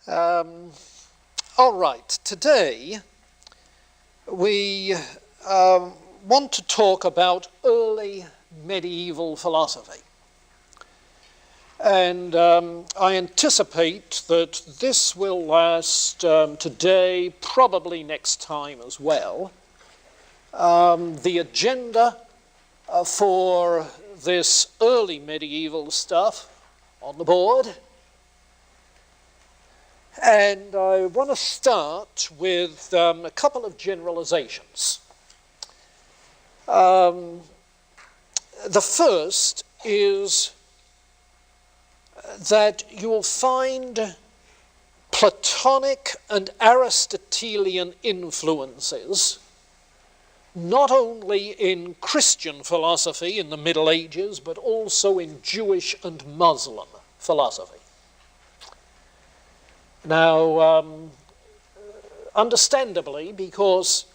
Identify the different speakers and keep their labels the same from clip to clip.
Speaker 1: All right, today we want to talk about early medieval philosophy. And I anticipate that this will last today, probably next time as well. The agenda for this early medieval stuff on the board. And I want to start with a couple of generalizations. The first is that you'll find Platonic and Aristotelian influences not only in Christian philosophy in the Middle Ages, but also in Jewish and Muslim philosophy. Now, understandably, because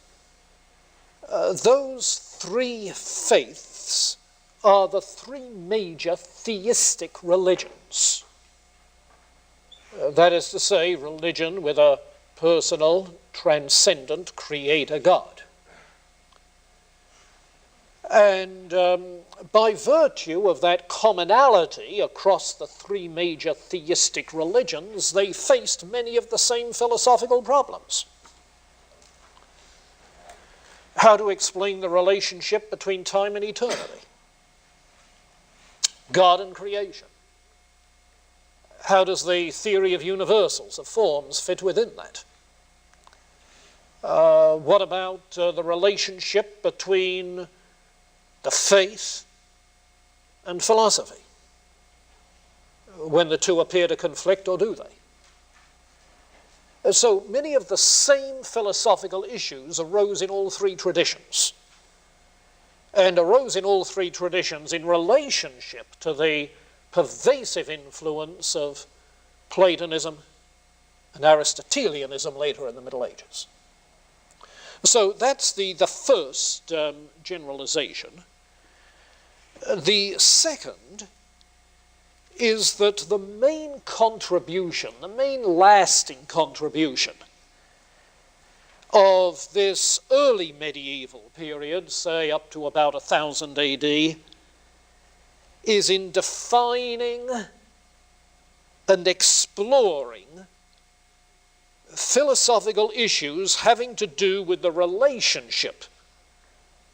Speaker 1: those three faiths are the three major theistic religions. That is to say, religion with a personal, transcendent creator God. And by virtue of that commonality across the three major theistic religions, they faced many of the same philosophical problems. How to explain the relationship between time and eternity? God and creation. How does the theory of universals, of forms, fit within that? What about the relationship between the faith and philosophy, when the two appear to conflict, or do they? So many of the same philosophical issues arose in all three traditions, and arose in all three traditions in relationship to the pervasive influence of Platonism and Aristotelianism later in the Middle Ages. So that's the first generalization. The second is that the main contribution, the main lasting contribution of this early medieval period, say up to about 1000 AD, is in defining and exploring philosophical issues having to do with the relationship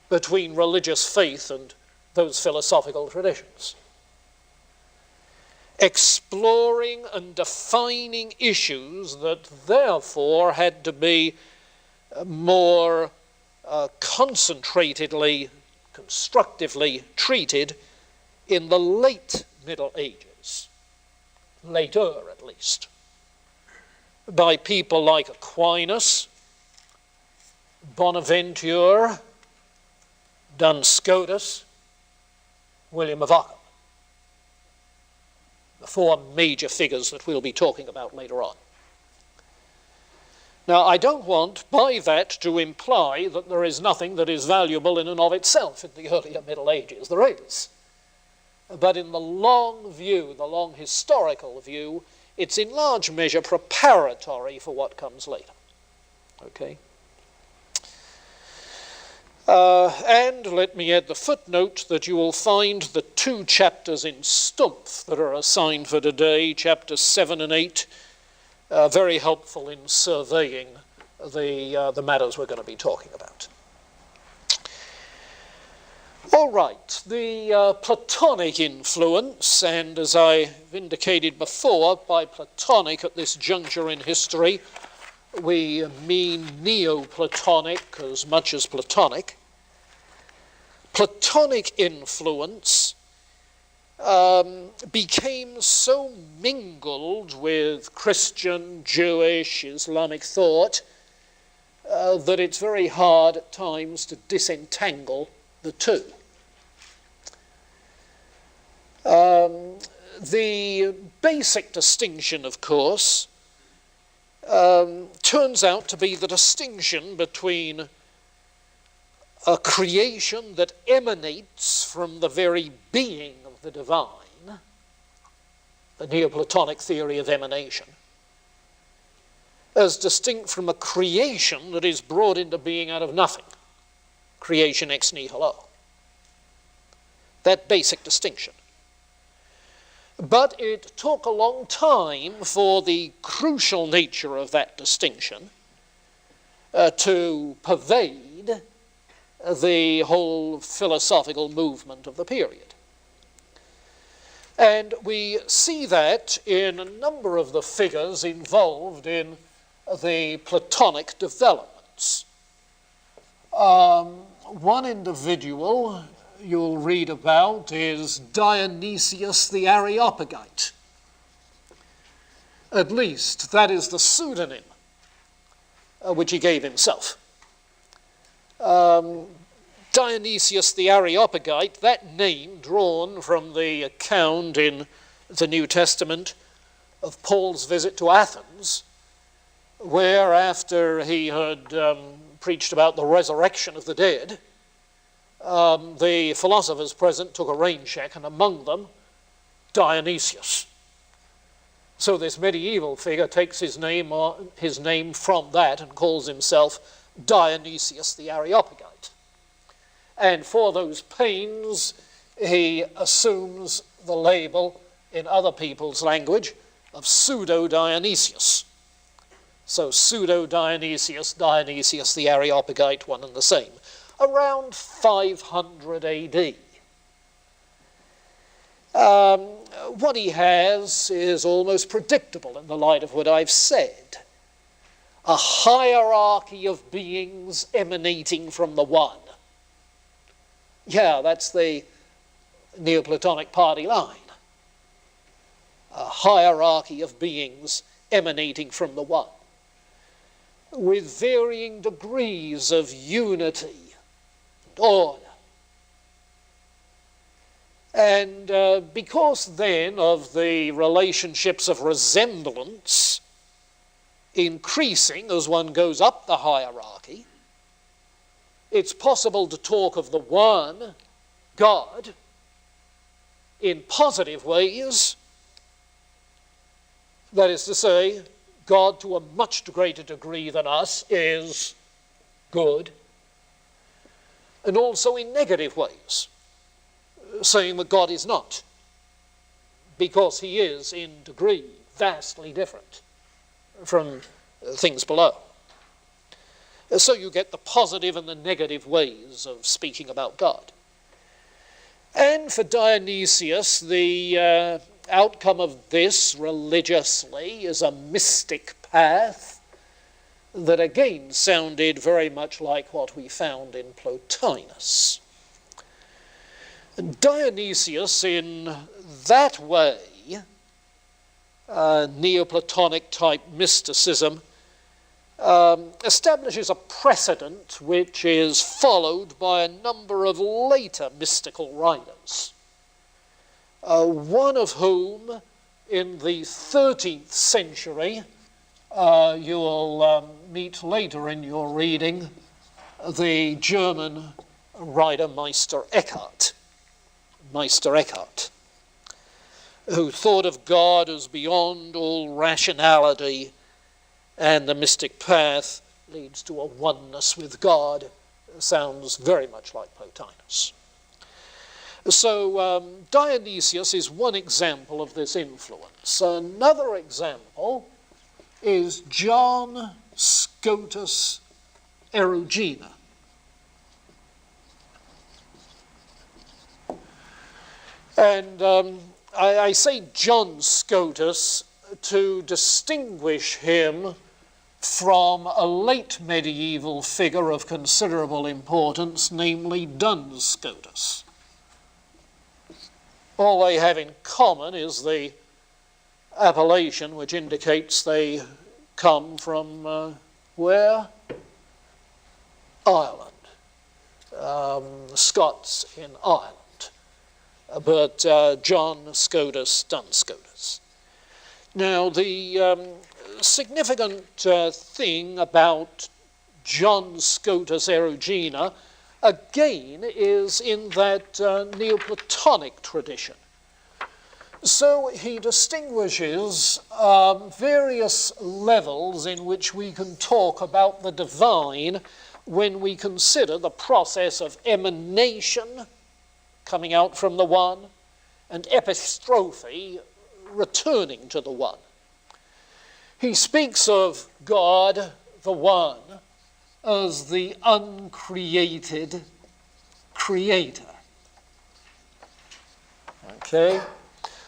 Speaker 1: between religious faith and those philosophical traditions. Exploring and defining issues that therefore had to be more concentratedly, constructively treated in the late Middle Ages, later at least, by people like Aquinas, Bonaventure, Duns Scotus, William of Ockham, the four major figures that we'll be talking about later on. Now, I don't want by that to imply that there is nothing that is valuable in and of itself in the earlier Middle Ages. There is. But in the long view, the long historical view, it's in large measure preparatory for what comes later. Okay? And let me add the footnote that you will find the two chapters in Stumpf that are assigned for today, chapters 7 and 8, very helpful in surveying the matters we're going to be talking about. All right, the Platonic influence, and as I've indicated before, by Platonic at this juncture in history, we mean Neoplatonic as much as Platonic. Platonic influence became so mingled with Christian, Jewish, Islamic thought that it's very hard at times to disentangle the two. The basic distinction, of course, turns out to be the distinction between a creation that emanates from the very being of the divine, the Neoplatonic theory of emanation, as distinct from a creation that is brought into being out of nothing. Creation ex nihilo. That basic distinction. But it took a long time for the crucial nature of that distinction to pervade the whole philosophical movement of the period. And we see that in a number of the figures involved in the Platonic developments. One individual you'll read about is Dionysius the Areopagite. At least that is the pseudonym which he gave himself. Dionysius the Areopagite, that name drawn from the account in the New Testament of Paul's visit to Athens, where after he had preached about the resurrection of the dead, the philosophers present took a rain check, and among them, Dionysius. So this medieval figure takes his name from that and calls himself Dionysius the Areopagite. And for those pains, he assumes the label in other people's language of pseudo-Dionysius. So pseudo-Dionysius, Dionysius the Areopagite, one and the same. Around 500 AD. What he has is almost predictable in the light of what I've said. A hierarchy of beings emanating from the one. Yeah, that's the Neoplatonic party line. A hierarchy of beings emanating from the one, with varying degrees of unity and order. And because then of the relationships of resemblance increasing as one goes up the hierarchy, it's possible to talk of the one, God, in positive ways. That is to say, God to a much greater degree than us is good. And also in negative ways, saying that God is not, because he is in degree vastly different from things below. So you get the positive and the negative ways of speaking about God. And for Dionysius, the outcome of this religiously is a mystic path that again sounded very much like what we found in Plotinus. Dionysius, in that way, Neoplatonic type mysticism, establishes a precedent which is followed by a number of later mystical writers, one of whom in the 13th century you'll meet later in your reading, the German writer Meister Eckhart, who thought of God as beyond all rationality, and the mystic path leads to a oneness with God. Sounds very much like Plotinus. So Dionysius is one example of this influence. Another example is John Scotus Erugena. And I say John Scotus to distinguish him from a late medieval figure of considerable importance, namely Duns Scotus. All they have in common is the appellation, which indicates they come from where? Ireland. Scots in Ireland. But John Scotus, Duns Scotus. Now, the significant thing about John Scotus Erugena, again, is in that Neoplatonic tradition. So he distinguishes various levels in which we can talk about the divine when we consider the process of emanation, coming out from the one, and epistrophe, returning to the one. He speaks of God, the one, as the uncreated creator. Okay?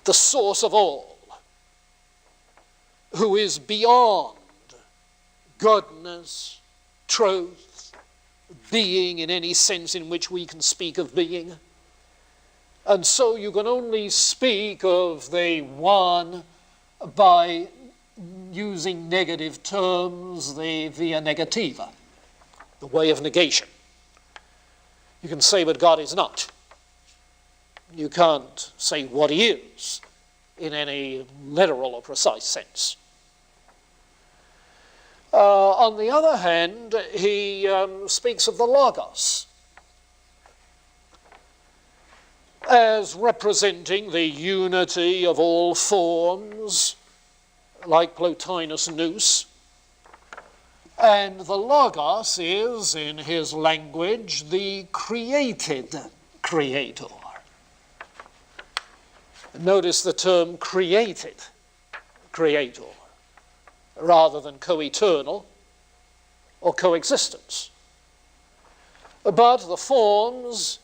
Speaker 1: The source of all, who is beyond goodness, truth, being in any sense in which we can speak of being. And so you can only speak of the one by using negative terms, the via negativa, the way of negation. You can say what God is not. You can't say what he is in any literal or precise sense. On the other hand, he speaks of the Logos as representing the unity of all forms, like Plotinus Nous. And the Logos is, in his language, the created creator. Notice the term created creator, rather than co-eternal or coexistence. But the forms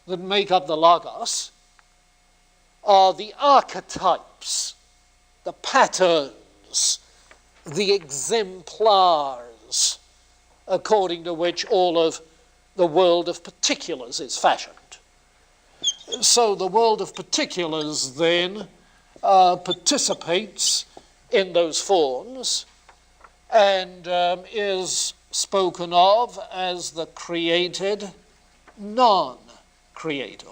Speaker 1: that make up the Logos are the archetypes, the patterns, the exemplars, according to which all of the world of particulars is fashioned. So the world of particulars then participates in those forms and is spoken of as the created non-creator.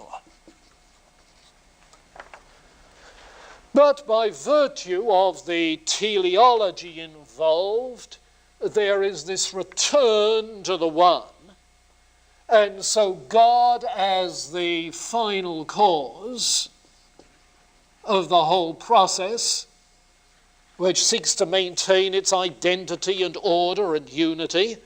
Speaker 1: But by virtue of the teleology involved, there is this return to the one. And so God, as the final cause of the whole process, which seeks to maintain its identity and order and unity,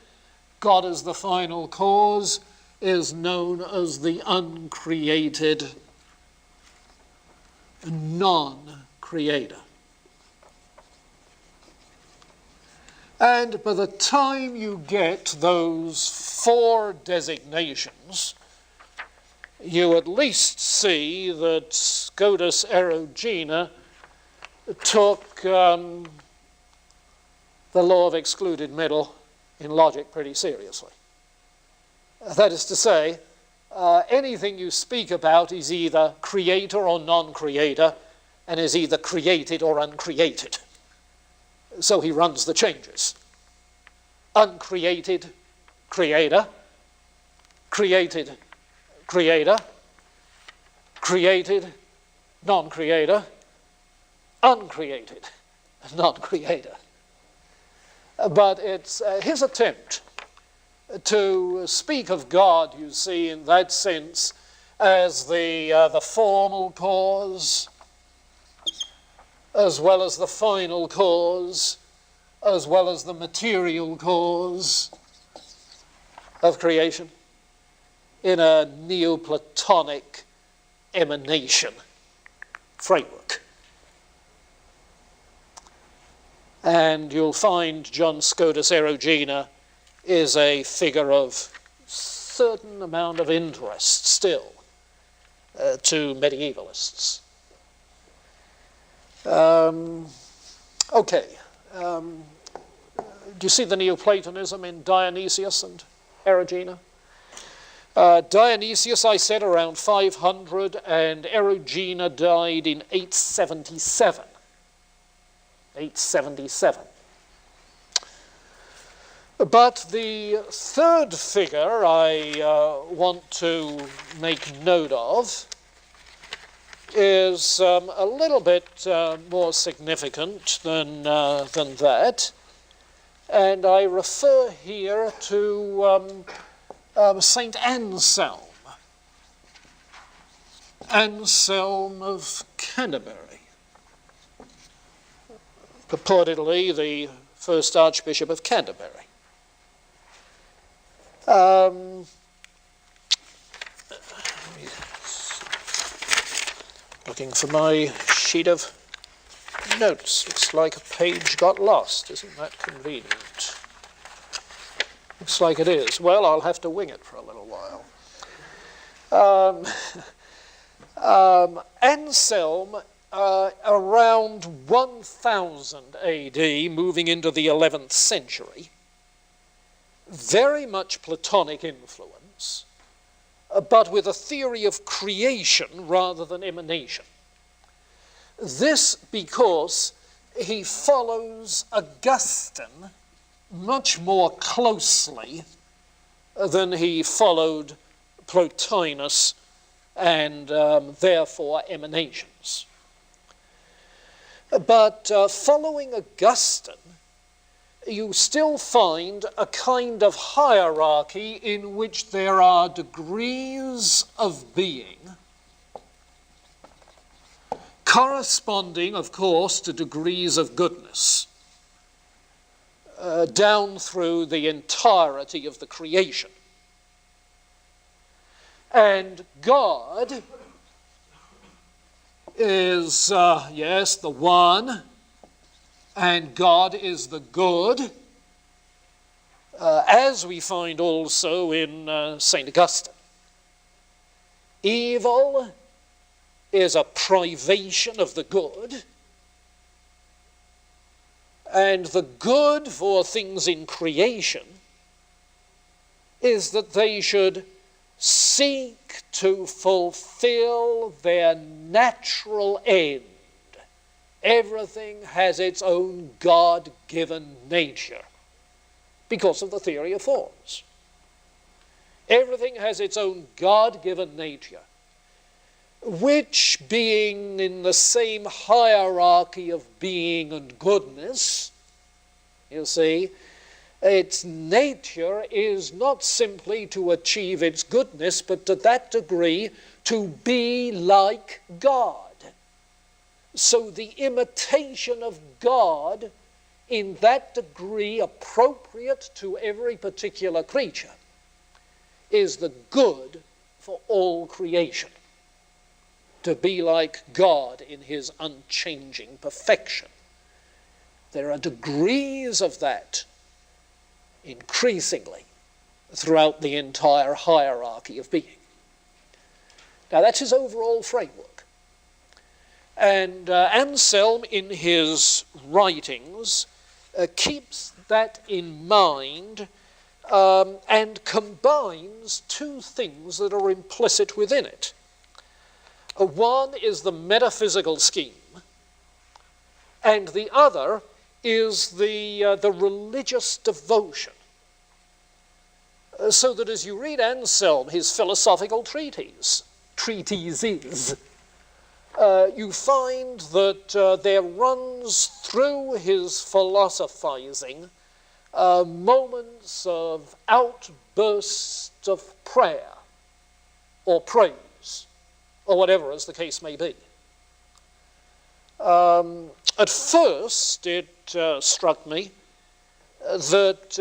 Speaker 1: God as the final cause is known as the uncreated non-creator. And by the time you get those four designations, you at least see that Scotus Erugena took the law of excluded middle in logic pretty seriously. That is to say, anything you speak about is either creator or non-creator, and is either created or uncreated. So he runs the changes. Uncreated, creator. Created, creator. Created, non-creator. Uncreated, non-creator. But it's his attempt to speak of God, you see, in that sense, as the formal cause, as well as the final cause, as well as the material cause of creation, in a Neoplatonic emanation framework. And you'll find John Scotus Erugena is a figure of certain amount of interest still to medievalists. Do you see the Neoplatonism in Dionysius and Erugena? Dionysius, I said, around 500, and Erugena died in 877. 877. But the third figure I want to make note of is a little bit more significant than that, and I refer here to Saint Anselm. Anselm of Canterbury, purportedly the first Archbishop of Canterbury. Looking for my sheet of notes. Looks like a page got lost. Isn't that convenient? Looks like it is. Well, I'll have to wing it for a little while. Anselm, around 1000 AD, moving into the 11th century, very much Platonic influence, but with a theory of creation rather than emanation. This because he follows Augustine much more closely than he followed Plotinus and therefore emanations. But following Augustine, you still find a kind of hierarchy in which there are degrees of being, corresponding, of course, to degrees of goodness, down through the entirety of the creation. And God is, yes, the one, and God is the good, as we find also in St. Augustine. Evil is a privation of the good, and the good for things in creation is that they should seek to fulfill their natural end. Everything has its own God-given nature because of the theory of forms. Everything has its own God-given nature, which, being in the same hierarchy of being and goodness, you see, its nature is not simply to achieve its goodness, but to that degree to be like God. So the imitation of God in that degree appropriate to every particular creature is the good for all creation. To be like God in his unchanging perfection. There are degrees of that increasingly throughout the entire hierarchy of being. Now that's his overall framework. And Anselm in his writings keeps that in mind and combines two things that are implicit within it. One is the metaphysical scheme, and the other is the religious devotion. So that as you read Anselm, his philosophical treatises, you find that there runs through his philosophizing moments of outbursts of prayer or praise, or whatever as the case may be. At first, it struck me that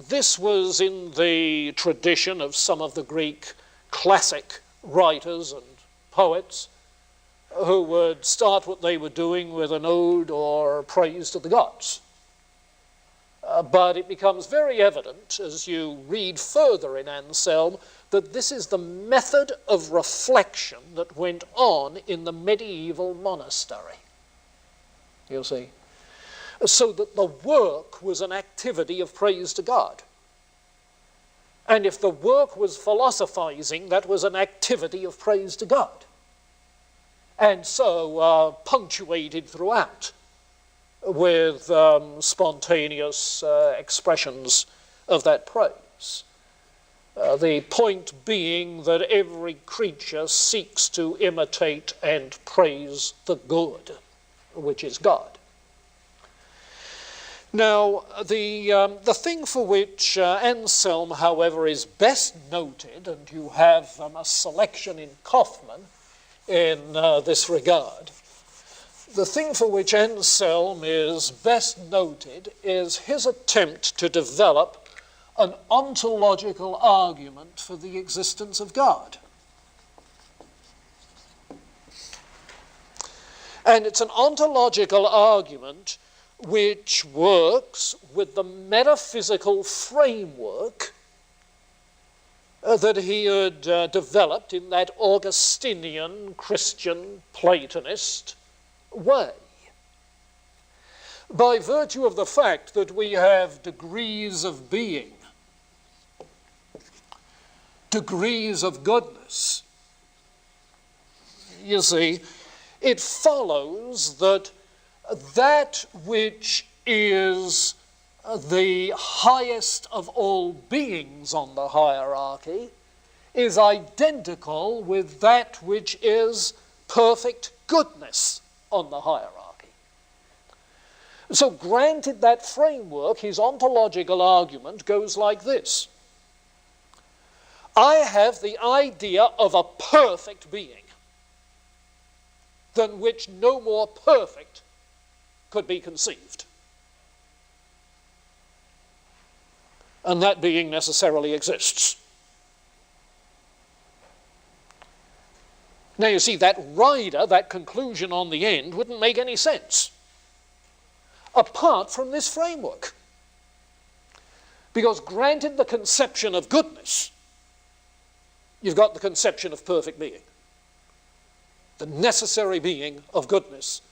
Speaker 1: this was in the tradition of some of the Greek classic writers and poets who would start what they were doing with an ode or praise to the gods. But it becomes very evident as you read further in Anselm that this is the method of reflection that went on in the medieval monastery. You see? So that the work was an activity of praise to God. And if the work was philosophizing, that was an activity of praise to God. And so punctuated throughout with spontaneous expressions of that praise. The point being that every creature seeks to imitate and praise the good, which is God. Now, the thing for which Anselm, however, is best noted, and you have a selection in Kaufmann, in this regard. The thing for which Anselm is best noted is his attempt to develop an ontological argument for the existence of God. And it's an ontological argument which works with the metaphysical framework that he had developed in that Augustinian Christian Platonist way. By virtue of the fact that we have degrees of being, degrees of goodness, you see, it follows that that which is the highest of all beings on the hierarchy is identical with that which is perfect goodness on the hierarchy. So granted that framework, his ontological argument goes like this. I have the idea of a perfect being than which no more perfect could be conceived. And that being necessarily exists. Now you see, that rider, that conclusion on the end, wouldn't make any sense apart from this framework. Because granted the conception of goodness, you've got the conception of perfect being. The necessary being of goodness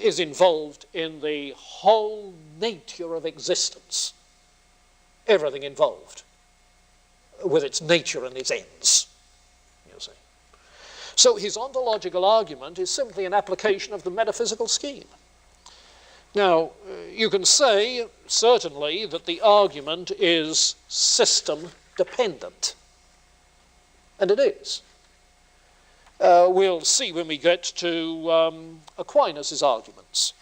Speaker 1: is involved in the whole nature of existence. Everything involved with its nature and its ends, you see. So his ontological argument is simply an application of the metaphysical scheme. Now, you can say, certainly, that the argument is system-dependent. And it is. We'll see when we get to Aquinas' arguments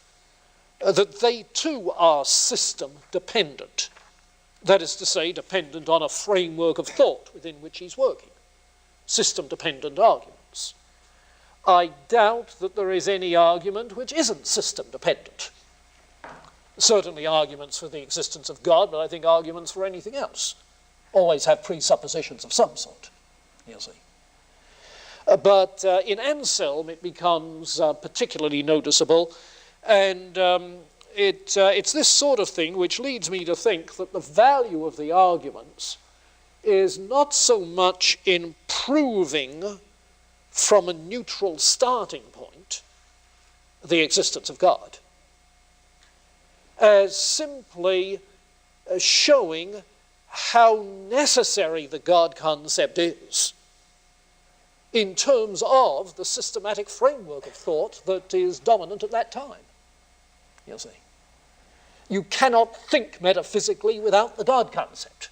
Speaker 1: that they too are system-dependent. That is to say, dependent on a framework of thought within which he's working. System-dependent arguments. I doubt that there is any argument which isn't system-dependent. Certainly arguments for the existence of God, but I think arguments for anything else always have presuppositions of some sort, you see. But in Anselm it becomes particularly noticeable, and it's this sort of thing which leads me to think that the value of the arguments is not so much in proving from a neutral starting point the existence of God, as simply showing how necessary the God concept is in terms of the systematic framework of thought that is dominant at that time, you see. You cannot think metaphysically without the God concept.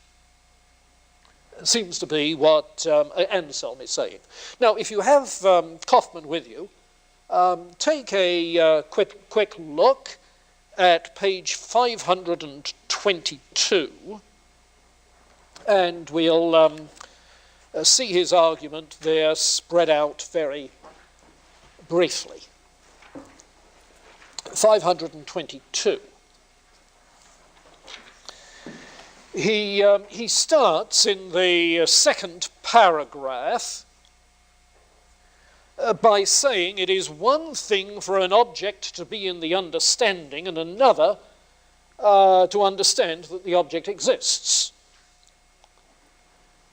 Speaker 1: It seems to be what Anselm is saying. Now, if you have Kaufmann with you, take a quick look at page 522, and we'll see his argument there spread out very briefly. 522. He starts in the second paragraph by saying it is one thing for an object to be in the understanding and another to understand that the object exists.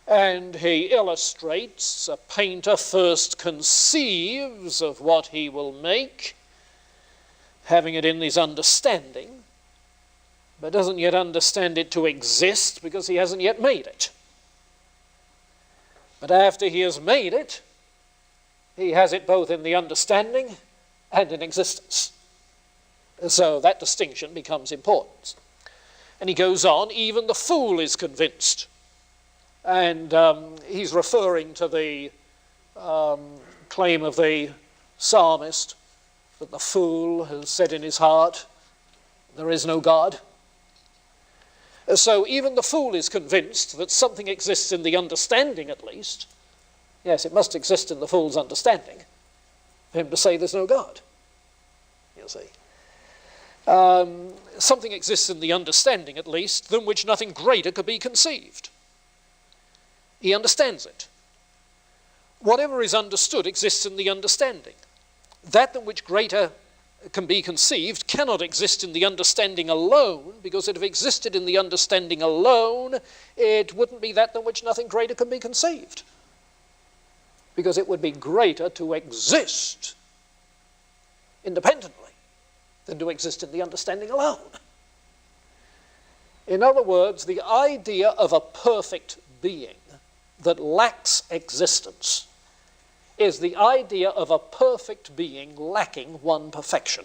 Speaker 1: And he illustrates a painter first conceives of what he will make, having it in his understanding, but doesn't yet understand it to exist because he hasn't yet made it. But after he has made it, he has it both in the understanding and in existence. So that distinction becomes important. And he goes on, even the fool is convinced. And he's referring to the claim of the psalmist that the fool has said in his heart, there is no God. So even the fool is convinced that something exists in the understanding, at least, Yes, it must exist in the fool's understanding for him to say there's no God, you see. Something exists in the understanding, at least, than which nothing greater could be conceived. He understands it. Whatever is understood exists in the understanding. That than which greater can be conceived cannot exist in the understanding alone, because if it existed in the understanding alone, it wouldn't be that than which nothing greater can be conceived. Because it would be greater to exist independently than to exist in the understanding alone. In other words, the idea of a perfect being that lacks existence is the idea of a perfect being lacking one perfection.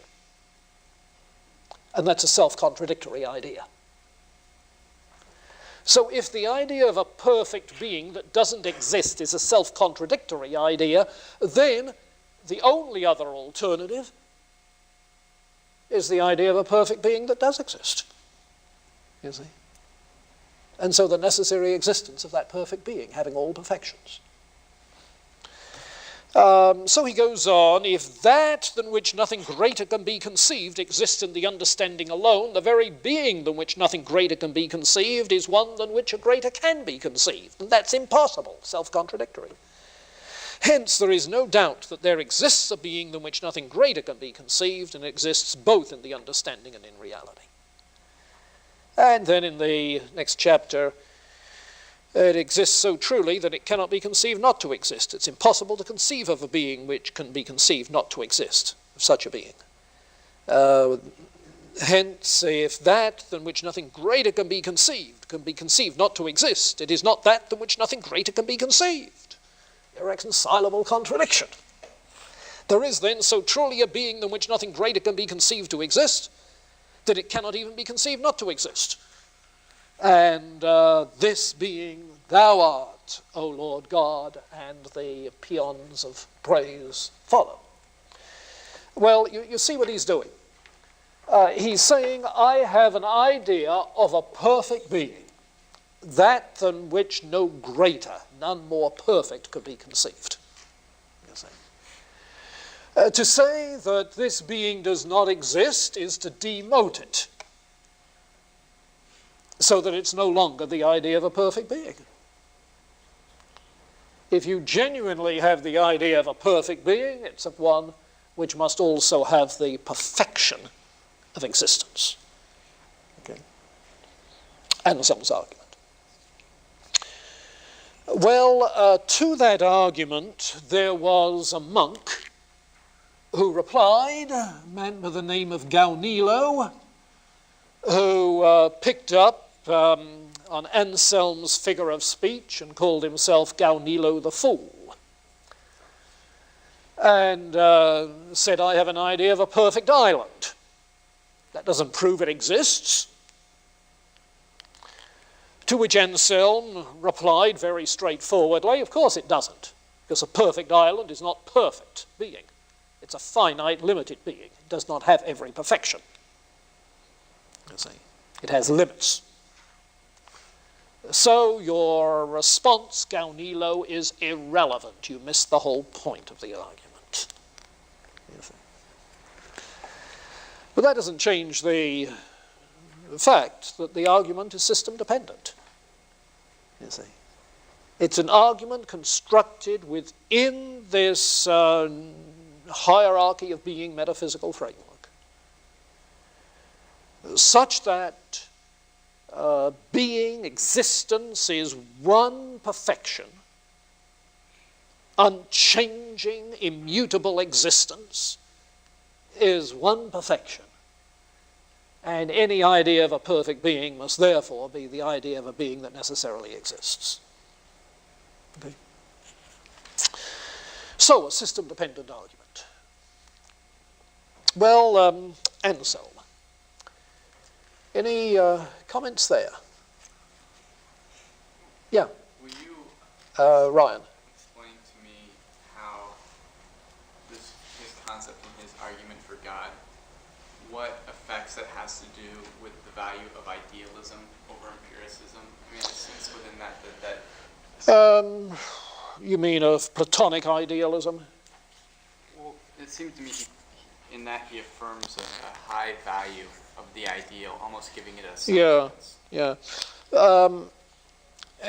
Speaker 1: And that's a self-contradictory idea. So if the idea of a perfect being that doesn't exist is a self-contradictory idea, then the only other alternative is the idea of a perfect being that does exist, you see. And so the necessary existence of that perfect being, having all perfections. So he goes on, if that than which nothing greater can be conceived exists in the understanding alone, the very being than which nothing greater can be conceived is one than which a greater can be conceived. And that's impossible, self-contradictory. Hence, there is no doubt that there exists a being than which nothing greater can be conceived, and exists both in the understanding and in reality. And then in the next chapter, it exists so truly that it cannot be conceived not to exist. It's impossible to conceive of a being which can be conceived not to exist, of such a being. Hence, if that than which nothing greater can be conceived not to exist, it is not that than which nothing greater can be conceived. Irreconcilable contradiction. There is then so truly a being than which nothing greater can be conceived to exist, that it cannot even be conceived not to exist. And this being thou art, O Lord God, and the paeans of praise follow. Well, you see what he's doing. He's saying, I have an idea of a perfect being, that than which no greater, none more perfect could be conceived. You see. To say that this being does not exist is to demote it, so that it's no longer the idea of a perfect being. If you genuinely have the idea of a perfect being, it's of one which must also have the perfection of existence. Okay. Anselm's argument. Well, to that argument, there was a monk who replied, a man by the name of Gaunilo, who picked up on Anselm's figure of speech and called himself Gaunilo the Fool. And said, I have an idea of a perfect island. That doesn't prove it exists. To which Anselm replied very straightforwardly, of course it doesn't, because a perfect island is not perfect being. It's a finite, limited being. It does not have every perfection. You see, it has limits. So your response, Gaunilo, is irrelevant. You missed the whole point of the argument. You see. But that doesn't change the fact that the argument is system-dependent. You see. It's an argument constructed within this hierarchy of being metaphysical framework, such that being, existence, is one perfection, unchanging, immutable existence is one perfection, and any idea of a perfect being must therefore be the idea of a being that necessarily exists. Okay. So, a system-dependent argument. Well, Anselm. Any comments there? Yeah.
Speaker 2: Will you
Speaker 1: Ryan.
Speaker 2: explain to me how his concept and his argument for God, what effects that has to do with the value of idealism over empiricism? I mean, I sense within that
Speaker 1: You mean of Platonic idealism?
Speaker 2: Well, it seems to me in that he affirms a high value of the ideal, almost giving it a substance.
Speaker 1: Yeah.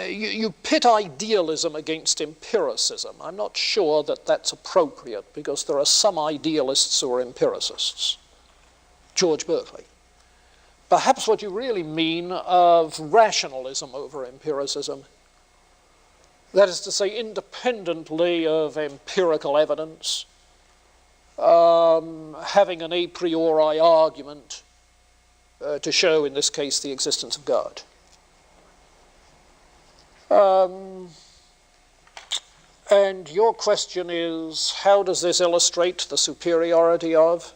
Speaker 1: You pit idealism against empiricism. I'm not sure that that's appropriate, because there are some idealists who are empiricists. George Berkeley. Perhaps what you really mean of rationalism over empiricism. That is to say, independently of empirical evidence, having an a priori argument to show, in this case, the existence of God. And your question is, how does this illustrate the superiority of?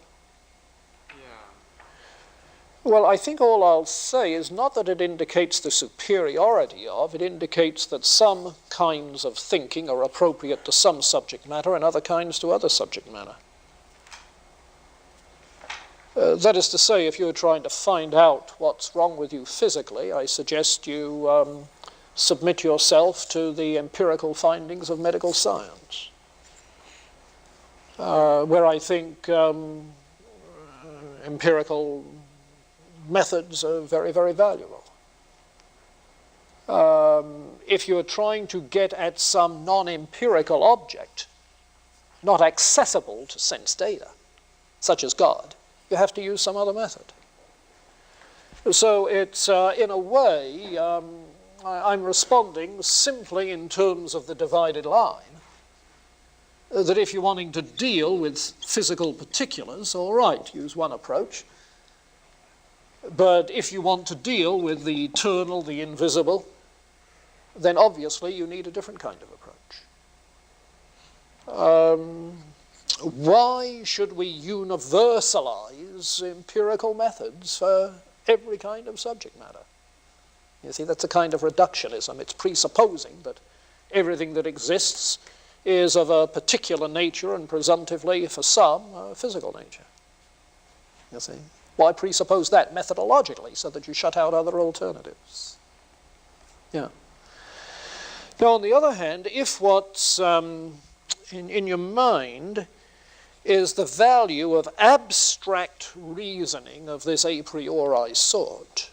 Speaker 1: Well, I think all I'll say is not that it indicates the superiority of, it indicates that some kinds of thinking are appropriate to some subject matter and other kinds to other subject matter. That is to say, if you're trying to find out what's wrong with you physically, I suggest you submit yourself to the empirical findings of medical science, where I think empirical methods are very, very valuable. If you're trying to get at some non-empirical object, not accessible to sense data, such as God, you have to use some other method. So it's, in a way, I'm responding simply in terms of the divided line, that if you're wanting to deal with physical particulars, all right, use one approach. But if you want to deal with the eternal, the invisible, then obviously you need a different kind of approach. Why should we universalize empirical methods for every kind of subject matter? You see, that's a kind of reductionism. It's presupposing that everything that exists is of a particular nature and presumptively, for some, a physical nature. You see? Why presuppose that methodologically so that you shut out other alternatives? Yeah. Now, on the other hand, if what's in your mind is the value of abstract reasoning of this a priori sort,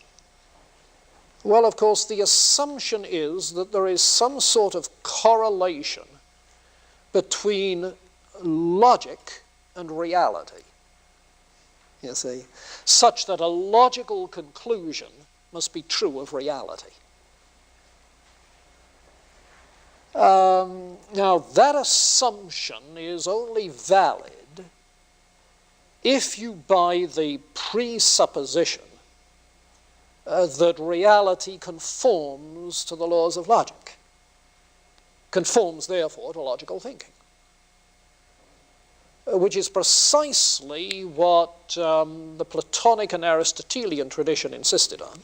Speaker 1: well, of course, the assumption is that there is some sort of correlation between logic and reality, you see, such that a logical conclusion must be true of reality. Now, that assumption is only valid if you buy the presupposition that reality conforms to the laws of logic, conforms, therefore, to logical thinking, which is precisely what the Platonic and Aristotelian tradition insisted on,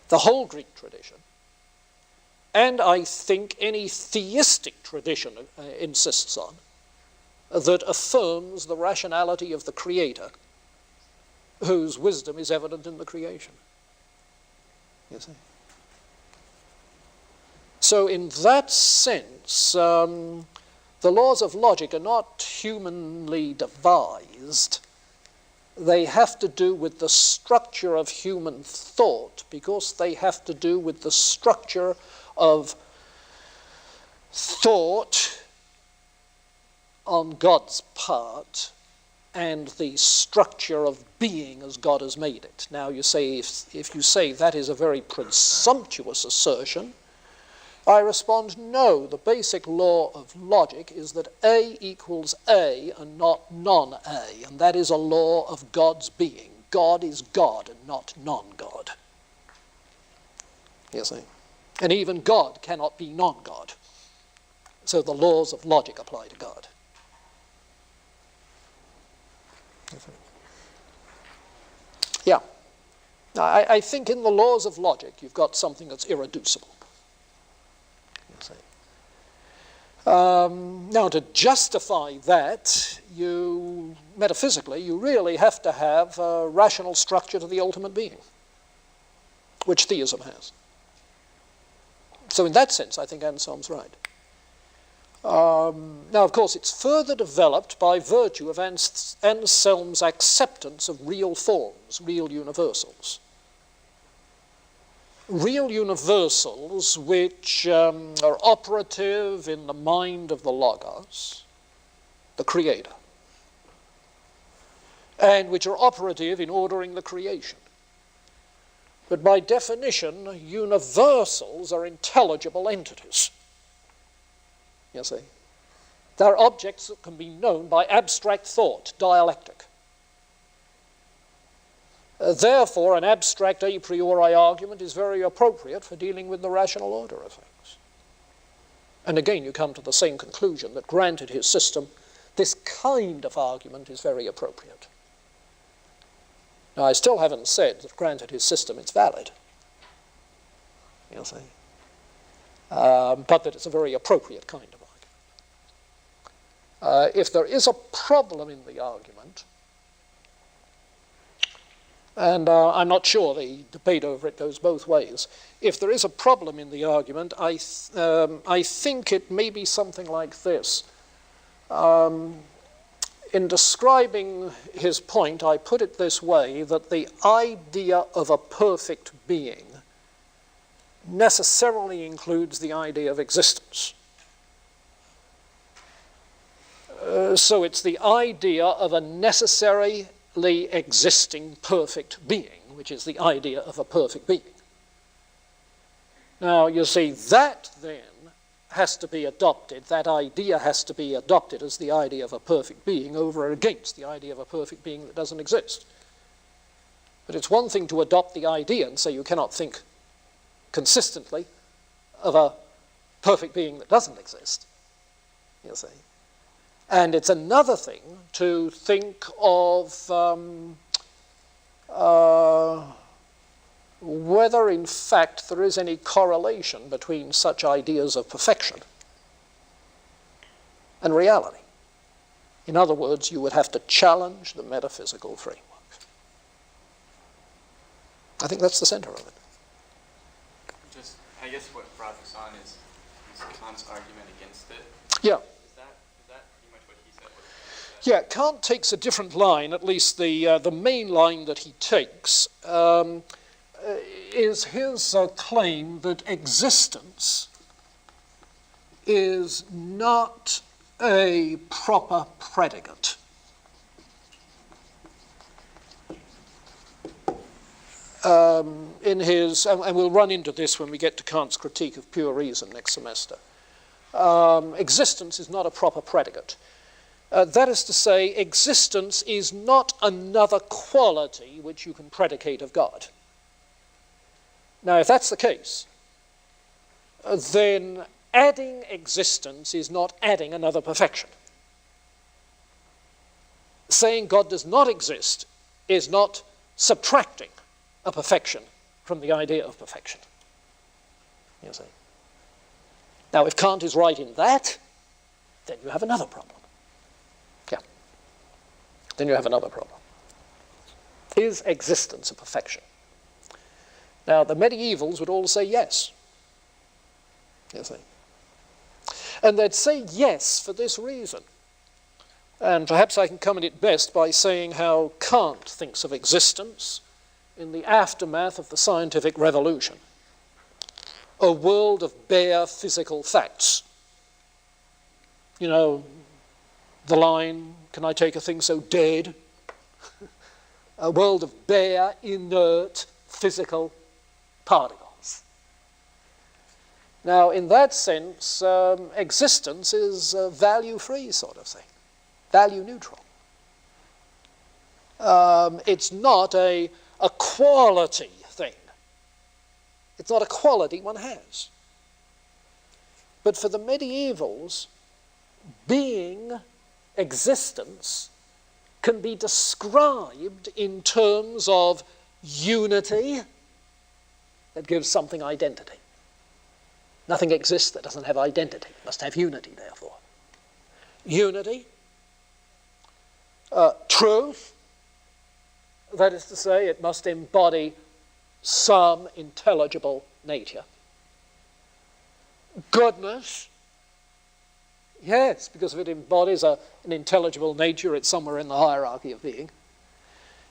Speaker 1: the whole Greek tradition, and I think any theistic tradition insists on, that affirms the rationality of the Creator, whose wisdom is evident in the creation. You see? So in that sense, the laws of logic are not humanly devised. They have to do with the structure of human thought, because they have to do with the structure of thought on God's part and the structure of being as God has made it. Now, you say, if you say that is a very presumptuous assertion, I respond, no. The basic law of logic is that A equals A and not non-A, and that is a law of God's being. God is God and not non-God. You see? And even God cannot be non-God. So the laws of logic apply to God. Yeah. I think in the laws of logic you've got something that's irreducible. Now, to justify that, metaphysically, you really have to have a rational structure to the ultimate being, which theism has. So in that sense, I think Anselm's right. Now, of course, it's further developed by virtue of Anselm's acceptance of real forms, real universals. Real universals which are operative in the mind of the Logos, the Creator, and which are operative in ordering the creation. But by definition, universals are intelligible entities. You see, they're objects that can be known by abstract thought, dialectic. Therefore, an abstract a priori argument is very appropriate for dealing with the rational order of things. And again, you come to the same conclusion that, granted his system, this kind of argument is very appropriate. Now, I still haven't said that, granted his system, it's valid. You see. But that it's a very appropriate kind of argument. If there is a problem in the argument, and I'm not sure the debate over it goes both ways, if there is a problem in the argument, I think it may be something like this. In describing his point, I put it this way, that the idea of a perfect being necessarily includes the idea of existence. So it's the idea of a necessarily existing perfect being, which is the idea of a perfect being. Now, you see, that then has to be adopted, that idea has to be adopted as the idea of a perfect being over and against the idea of a perfect being that doesn't exist. But it's one thing to adopt the idea and say you cannot think consistently of a perfect being that doesn't exist, you see. And it's another thing to think of whether in fact there is any correlation between such ideas of perfection and reality. In other words, you would have to challenge the metaphysical framework. I think that's the center of it.
Speaker 2: Just, I guess what brought this on is Kant's argument against it.
Speaker 1: Yeah.
Speaker 2: Is that pretty much what he said?
Speaker 1: Yeah, Kant takes a different line, at least the main line that he takes, is his claim that existence is not a proper predicate. In his, and we'll run into this when we get to Kant's critique of pure reason next semester, existence is not a proper predicate. That is to say, existence is not another quality which you can predicate of God. Now, if that's the case, then adding existence is not adding another perfection. Saying God does not exist is not subtracting a perfection from the idea of perfection. You see. Now, if Kant is right in that, then you have another problem. Yeah. Then you have another problem. Is existence a perfection? Now, the medievals would all say yes. You see. And they'd say yes for this reason. And perhaps I can come at it best by saying how Kant thinks of existence in the aftermath of the scientific revolution. A world of bare physical facts. You know, the line, can I take a thing so dead? A world of bare, inert, physical particles. Now, in that sense, existence is a value-free sort of thing, value-neutral. It's not a quality thing. It's not a quality one has. But for the medievals, being, existence, can be described in terms of unity that gives something identity. Nothing exists that doesn't have identity. It must have unity, therefore. Unity, truth, that is to say, it must embody some intelligible nature. Goodness, Yes, because if it embodies an intelligible nature, it's somewhere in the hierarchy of being.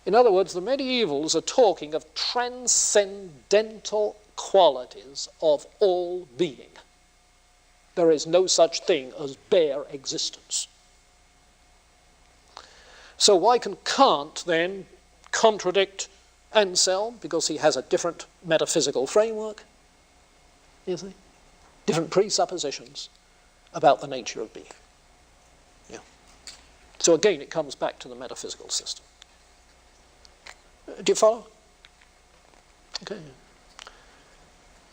Speaker 1: In other words, the medievals are talking of transcendental qualities of all being. There is no such thing as bare existence. So why can Kant then contradict Anselm? Because he has a different metaphysical framework, you see? Different presuppositions about the nature of being. Yeah. So again, it comes back to the metaphysical system. Do you follow? Okay.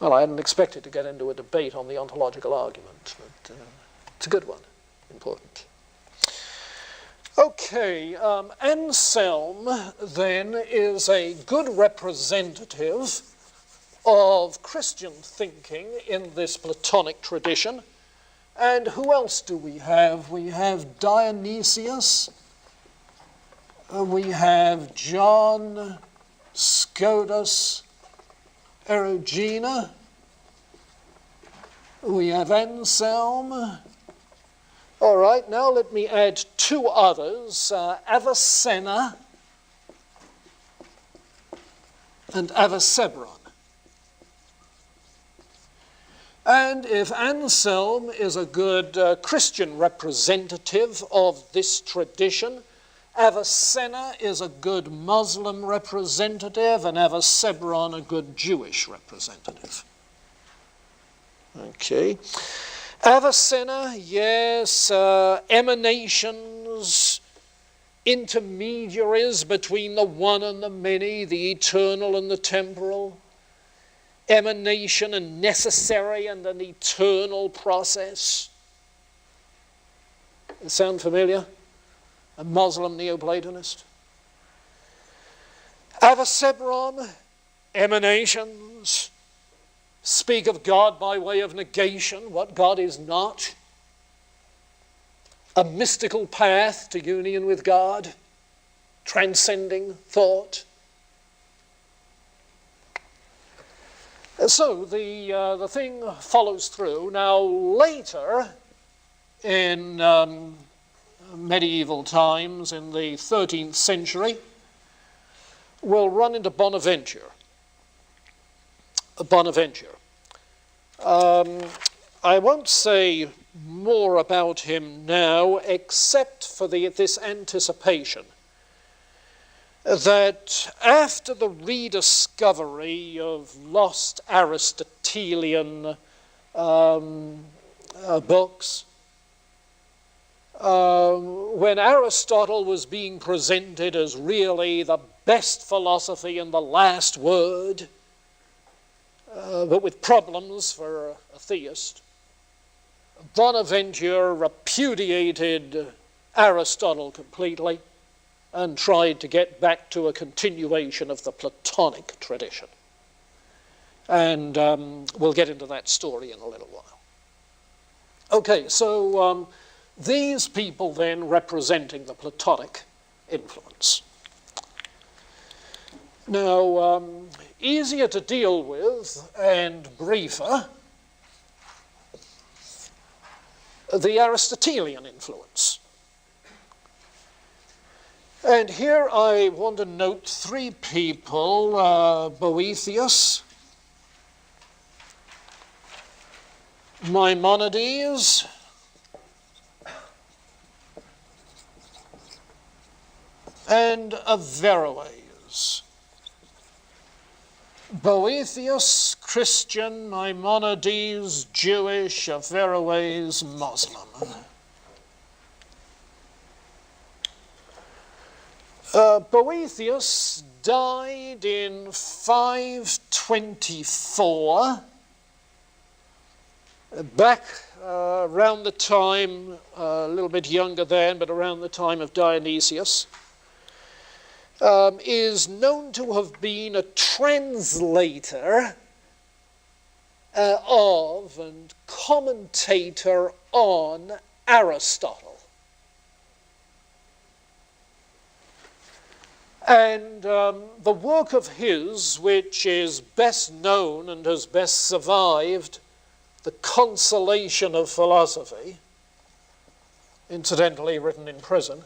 Speaker 1: Well, I hadn't expected to get into a debate on the ontological argument, but it's a good one, important. Okay, Anselm then is a good representative of Christian thinking in this Platonic tradition. And who else do we have? We have Dionysius. We have John Scotus Erugena. We have Anselm. All right, now let me add two others, Avicenna and Avicebron. And if Anselm is a good Christian representative of this tradition, Avicenna is a good Muslim representative, and Avicebron a good Jewish representative. Okay. Avicenna, yes, emanations, intermediaries between the one and the many, the eternal and the temporal. Emanation and necessary and an eternal process. Sound familiar? A Muslim Neoplatonist. Avicebron, emanations, speak of God by way of negation, what God is not. A mystical path to union with God, transcending thought. So the thing follows through. Now later, in medieval times, in the 13th century, we'll run into Bonaventure. I won't say more about him now, except for this anticipation that after the rediscovery of lost Aristotelian books, when Aristotle was being presented as really the best philosophy and the last word, but with problems for a theist, Bonaventure repudiated Aristotle completely and tried to get back to a continuation of the Platonic tradition. And we'll get into that story in a little while. Okay, so these people then representing the Platonic influence. Now, easier to deal with and briefer, the Aristotelian influence. And here I want to note three people, Boethius, Maimonides, and Averroes. Boethius, Christian, Maimonides, Jewish, Averroes, Muslim. Boethius died in 524, back around the time, a little bit younger then, but around the time of Dionysius, is known to have been a translator of and commentator on Aristotle. And the work of his, which is best known and has best survived, The Consolation of Philosophy, incidentally written in prison.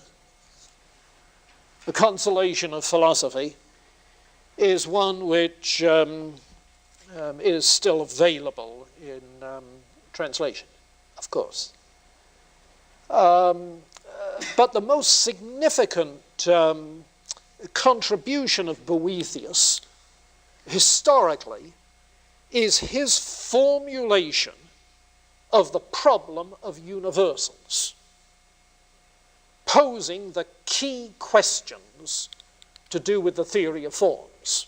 Speaker 1: The Consolation of Philosophy is one which is still available in translation, of course. But the most significant contribution of Boethius historically is his formulation of the problem of universals, posing the key questions to do with the theory of forms.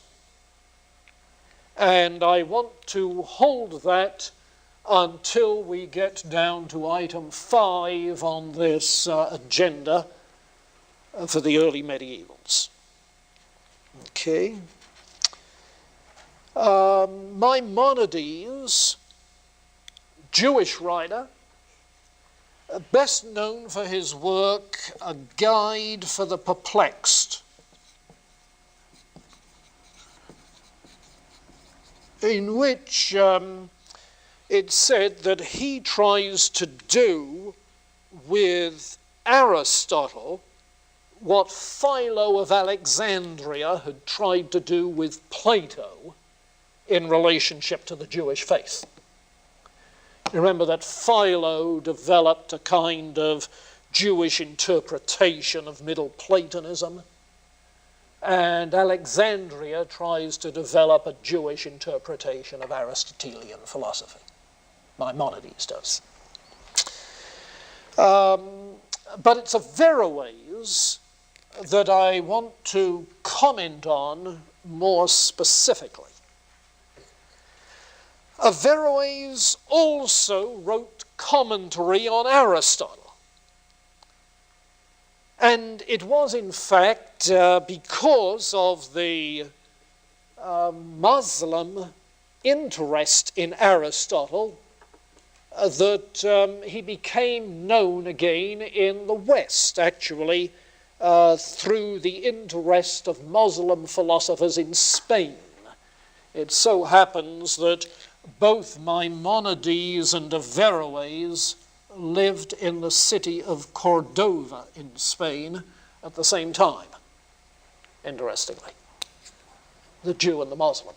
Speaker 1: And I want to hold that until we get down to item 5 on this agenda for the early medievals. Okay. Maimonides, Jewish writer, best known for his work, A Guide for the Perplexed, in which it's said that he tries to do with Aristotle what Philo of Alexandria had tried to do with Plato in relationship to the Jewish faith. Remember that Philo developed a kind of Jewish interpretation of Middle Platonism, and Alexandria tries to develop a Jewish interpretation of Aristotelian philosophy. Maimonides does. But it's Averroes that I want to comment on more specifically. Averroes also wrote commentary on Aristotle. And it was, in fact, because of the Muslim interest in Aristotle that he became known again in the West, actually, through the interest of Muslim philosophers in Spain. It so happens that both Maimonides and Averroes lived in the city of Cordova in Spain at the same time, interestingly, the Jew and the Muslim.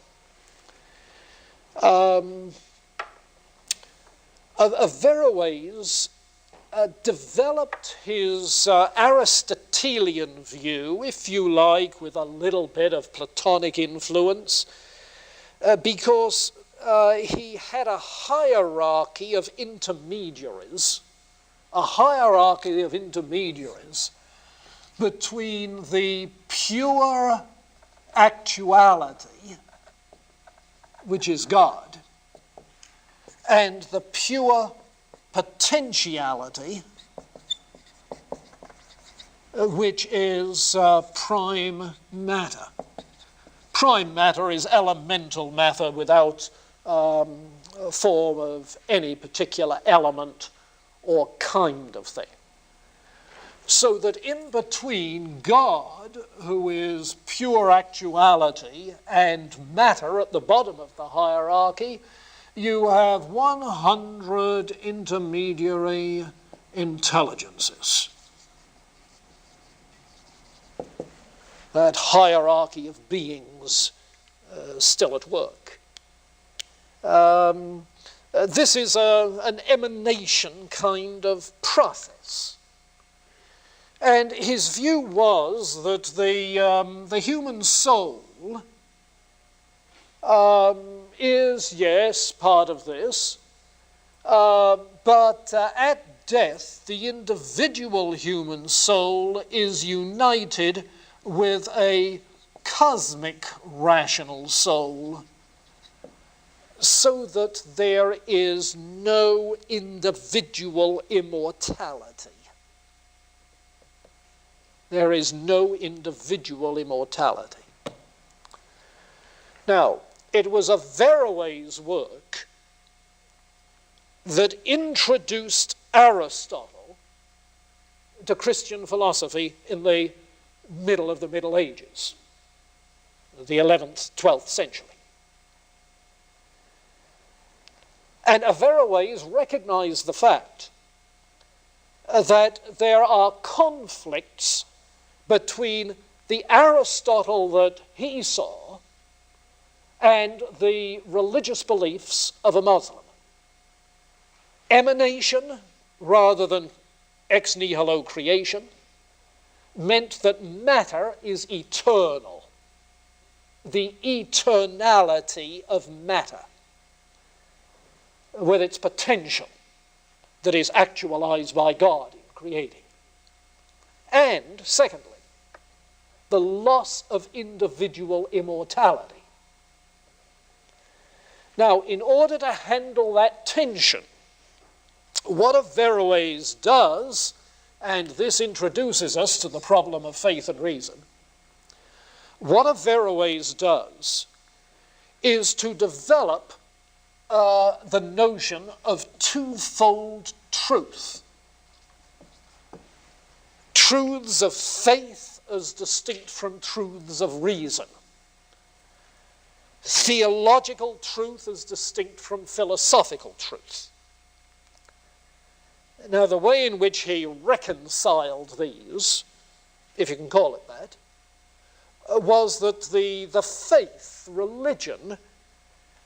Speaker 1: Averroes developed his Aristotelian view, if you like, with a little bit of Platonic influence, because he had a hierarchy of intermediaries, between the pure actuality, which is God, and the pure potentiality, which is prime matter. Prime matter is elemental matter without form of any particular element or kind of thing. So that in between God, who is pure actuality, and matter at the bottom of the hierarchy, you have 100 intermediary intelligences. That hierarchy of beings still at work. This is an emanation kind of process. And his view was that the human soul is, yes, part of this, but at death, the individual human soul is united with a cosmic rational soul, so that there is no individual immortality. There is no individual immortality. Now, it was Averroes' work that introduced Aristotle to Christian philosophy in the middle of the Middle Ages, the 11th, 12th century. And Averroes recognized the fact that there are conflicts between the Aristotle that he saw and the religious beliefs of a Muslim. Emanation, rather than ex nihilo creation, meant that matter is eternal. The eternality of matter, with its potential that is actualized by God in creating. And, secondly, the loss of individual immortality. Now, in order to handle that tension, what Averroes does, and this introduces us to the problem of faith and reason, what Averroes does is to develop the notion of twofold truth. Truths of faith as distinct from truths of reason. Theological truth as distinct from philosophical truth. Now, the way in which he reconciled these, if you can call it that, was that the faith, religion,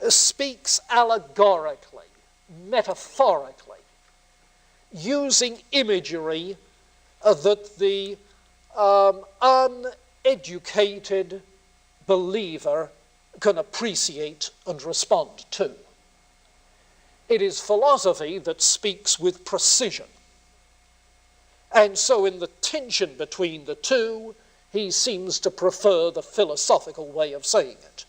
Speaker 1: speaks allegorically, metaphorically, using imagery that the uneducated believer can appreciate and respond to. It is philosophy that speaks with precision. And so in the tension between the two, he seems to prefer the philosophical way of saying it.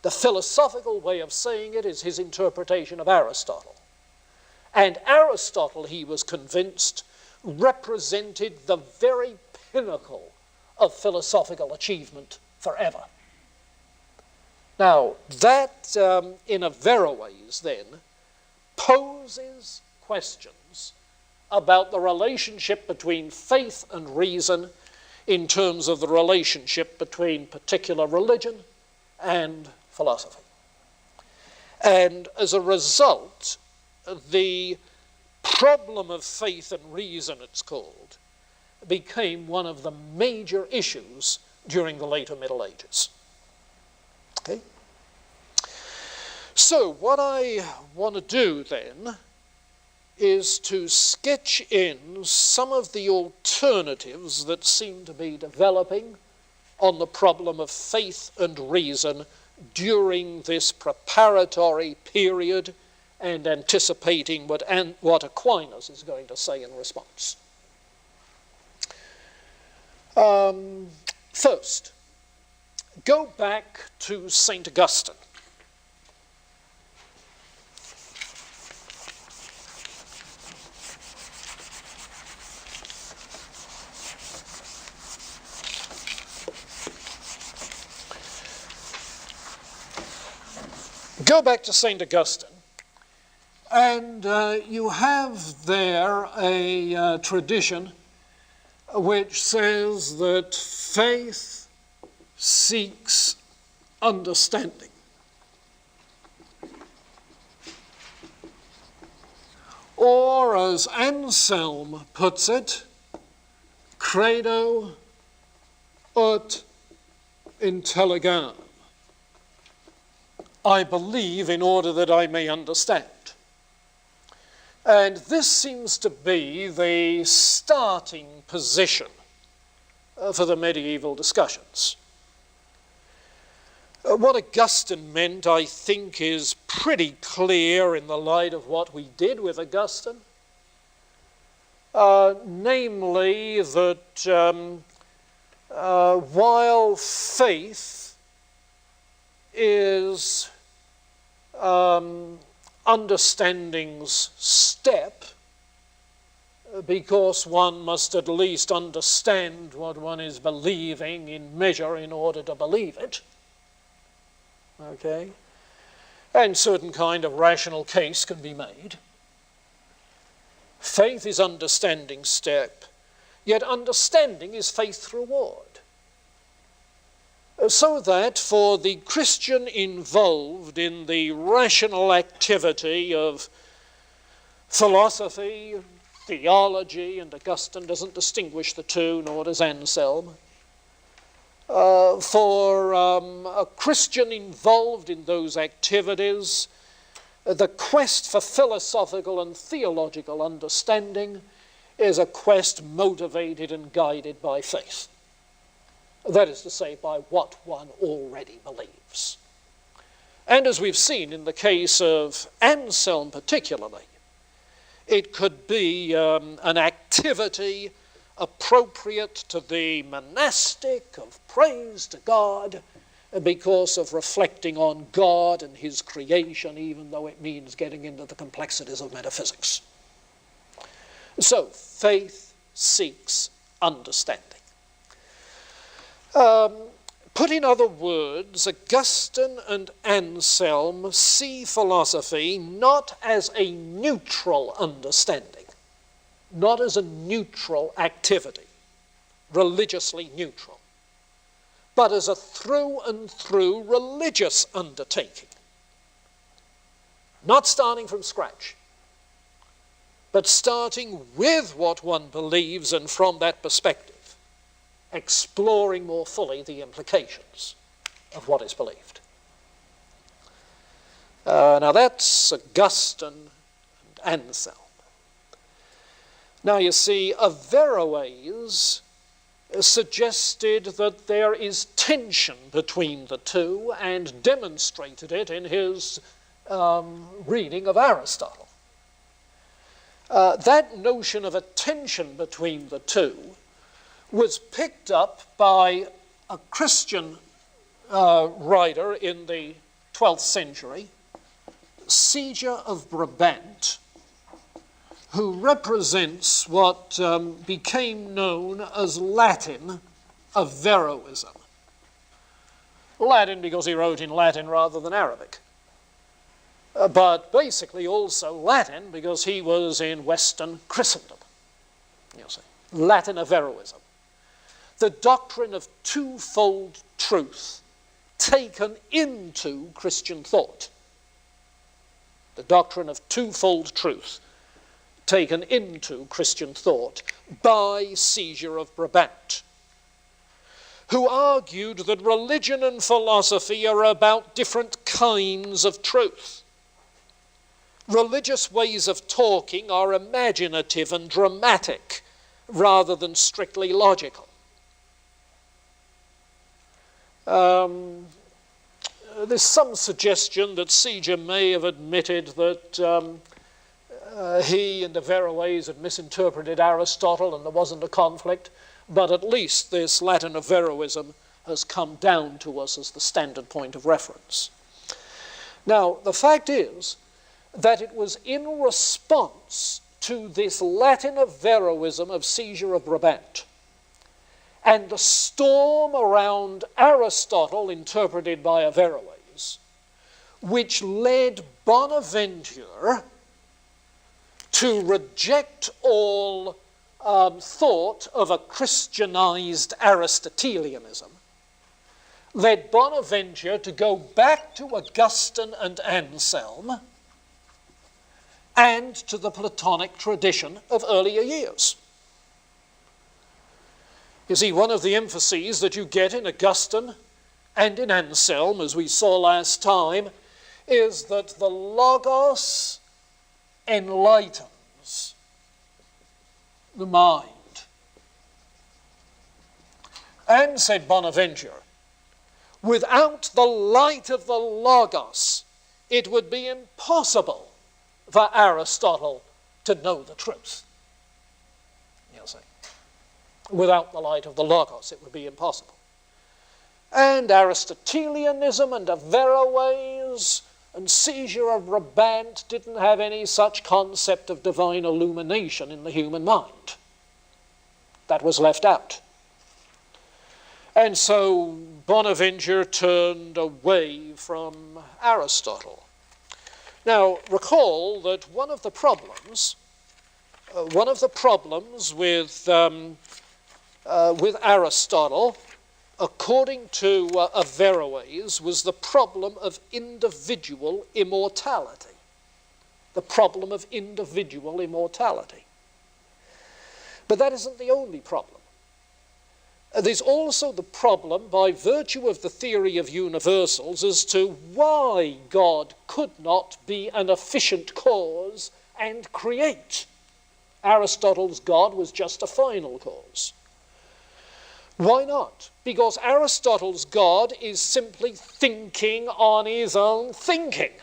Speaker 1: The philosophical way of saying it is his interpretation of Aristotle. And Aristotle, he was convinced, represented the very pinnacle of philosophical achievement forever. Now, that in Averroes then poses questions about the relationship between faith and reason in terms of the relationship between particular religion and philosophy. And as a result, the problem of faith and reason, it's called, became one of the major issues during the later Middle Ages. Okay? So what I want to do then is to sketch in some of the alternatives that seem to be developing on the problem of faith and reason during this preparatory period and anticipating what Aquinas is going to say in response. First, go back to St. Augustine. Go back to St. Augustine, and you have there a tradition which says that faith seeks understanding. Or, as Anselm puts it, credo ut intelligam. I believe in order that I may understand. And this seems to be the starting position for the medieval discussions. What Augustine meant, I think, is pretty clear in the light of what we did with Augustine. Namely that while faith is understanding's step, because one must at least understand what one is believing in measure in order to believe it. Okay? And certain kind of rational case can be made. Faith is understanding's step, yet understanding is faith's reward. So that for the Christian involved in the rational activity of philosophy, theology, and Augustine doesn't distinguish the two, nor does Anselm. For a Christian involved in those activities, the quest for philosophical and theological understanding is a quest motivated and guided by faith. That is to say, by what one already believes. And as we've seen in the case of Anselm particularly, it could be an activity appropriate to the monastic of praise to God because of reflecting on God and his creation, even though it means getting into the complexities of metaphysics. So, faith seeks understanding. Put in other words, Augustine and Anselm see philosophy not as a neutral understanding, not as a neutral activity, religiously neutral, but as a through and through religious undertaking. Not starting from scratch, but starting with what one believes, and from that perspective, exploring more fully the implications of what is believed. Now that's Augustine and Anselm. Now you see, Averroes suggested that there is tension between the two and demonstrated it in his reading of Aristotle. That notion of a tension between the two was picked up by a Christian writer in the 12th century, Siger of Brabant, who represents what became known as Latin Averroism. Latin because he wrote in Latin rather than Arabic. But basically also Latin because he was in Western Christendom. You see, Latin Averroism. The doctrine of twofold truth taken into Christian thought. The doctrine of twofold truth taken into Christian thought by Siger of Brabant, who argued that religion and philosophy are about different kinds of truth. Religious ways of talking are imaginative and dramatic rather than strictly logical. There's some suggestion that Siger may have admitted that he and Averroes had misinterpreted Aristotle and there wasn't a conflict, but at least this Latin Averroism has come down to us as the standard point of reference. Now, the fact is that it was in response to this Latin Averroism of Siger of Brabant and the storm around Aristotle interpreted by Averroes, which led Bonaventure to reject all thought of a Christianized Aristotelianism, led Bonaventure to go back to Augustine and Anselm and to the Platonic tradition of earlier years. You see, one of the emphases that you get in Augustine and in Anselm, as we saw last time, is that the Logos enlightens the mind. And, said Bonaventure, without the light of the Logos, it would be impossible for Aristotle to know the truth. You see, without the light of the Logos, it would be impossible. And Aristotelianism and Averroes and Siger of Brabant didn't have any such concept of divine illumination in the human mind. That was left out. And so Bonaventure turned away from Aristotle. Now, recall that one of the problems with Aristotle, according to Averroes, was the problem of individual immortality. The problem of individual immortality. But that isn't the only problem. There's also the problem, by virtue of the theory of universals, as to why God could not be an efficient cause and create. Aristotle's God was just a final cause. Why not? Because Aristotle's God is simply thinking on his own thinking.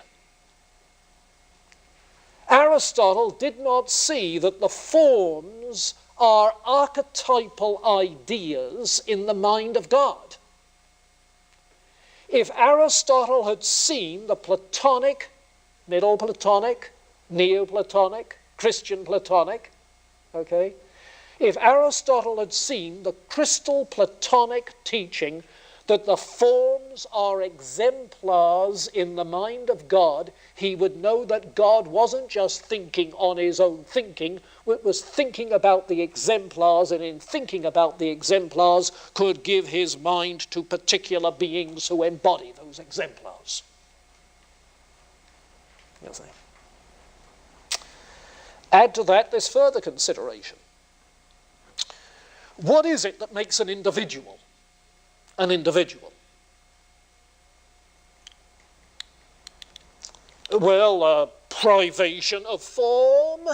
Speaker 1: Aristotle did not see that the forms are archetypal ideas in the mind of God. If Aristotle had seen the Platonic, Middle Platonic, Neoplatonic, Christian Platonic, okay, if Aristotle had seen the crystal Platonic teaching that the forms are exemplars in the mind of God, he would know that God wasn't just thinking on his own thinking, it was thinking about the exemplars, and in thinking about the exemplars could give his mind to particular beings who embody those exemplars. You see? Add to that this further consideration. What is it that makes an individual an individual? Well, privation of form.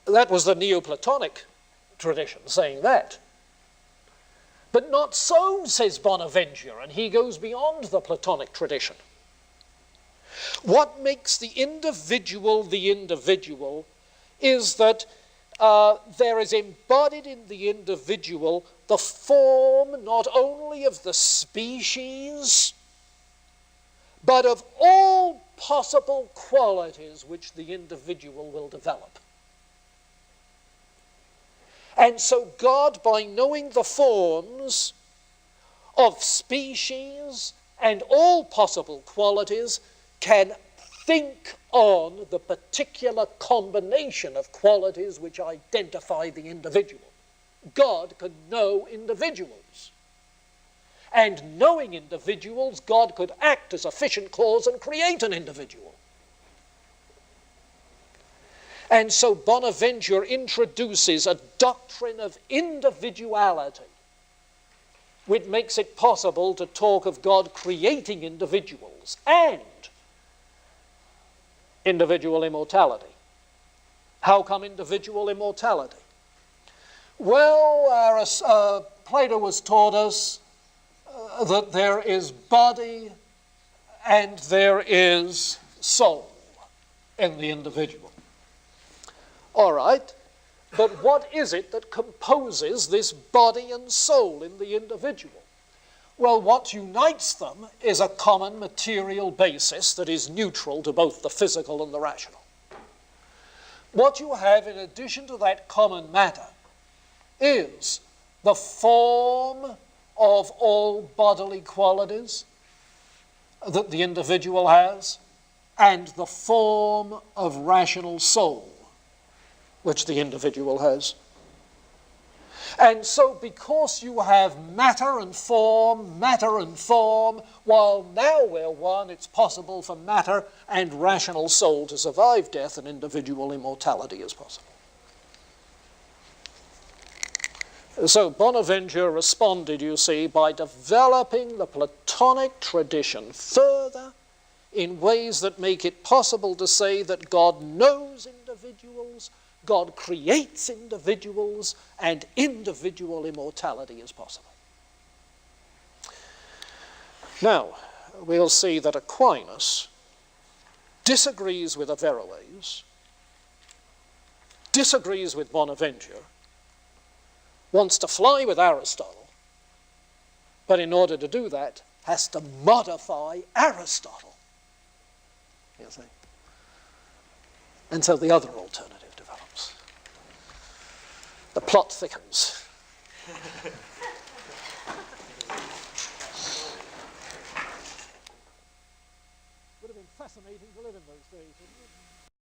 Speaker 1: That was the Neoplatonic tradition saying that. But not so, says Bonaventure, and he goes beyond the Platonic tradition. What makes the individual is that there is embodied in the individual the form not only of the species, but of all possible qualities which the individual will develop. And so God, by knowing the forms of species and all possible qualities, can think on the particular combination of qualities which identify the individual. God can know individuals. And knowing individuals, God could act as efficient cause and create an individual. And so Bonaventure introduces a doctrine of individuality, which makes it possible to talk of God creating individuals and individual immortality. How come individual immortality? Well, Plato has taught us that there is body and there is soul in the individual. All right, but what is it that composes this body and soul in the individual? Well, what unites them is a common material basis that is neutral to both the physical and the rational. What you have in addition to that common matter is the form of all bodily qualities that the individual has and the form of rational soul which the individual has. And so because you have matter and form, while now we're one, it's possible for matter and rational soul to survive death, and individual immortality is possible. So Bonaventure responded, you see, by developing the Platonic tradition further in ways that make it possible to say that God knows individuals, God creates individuals, and individual immortality is possible. Now, we'll see that Aquinas disagrees with Averroes, disagrees with Bonaventure, wants to fly with Aristotle, but in order to do that, has to modify Aristotle. You see? And so the other alternative develops. The plot thickens. Would have been fascinating to live in those days, wouldn't it?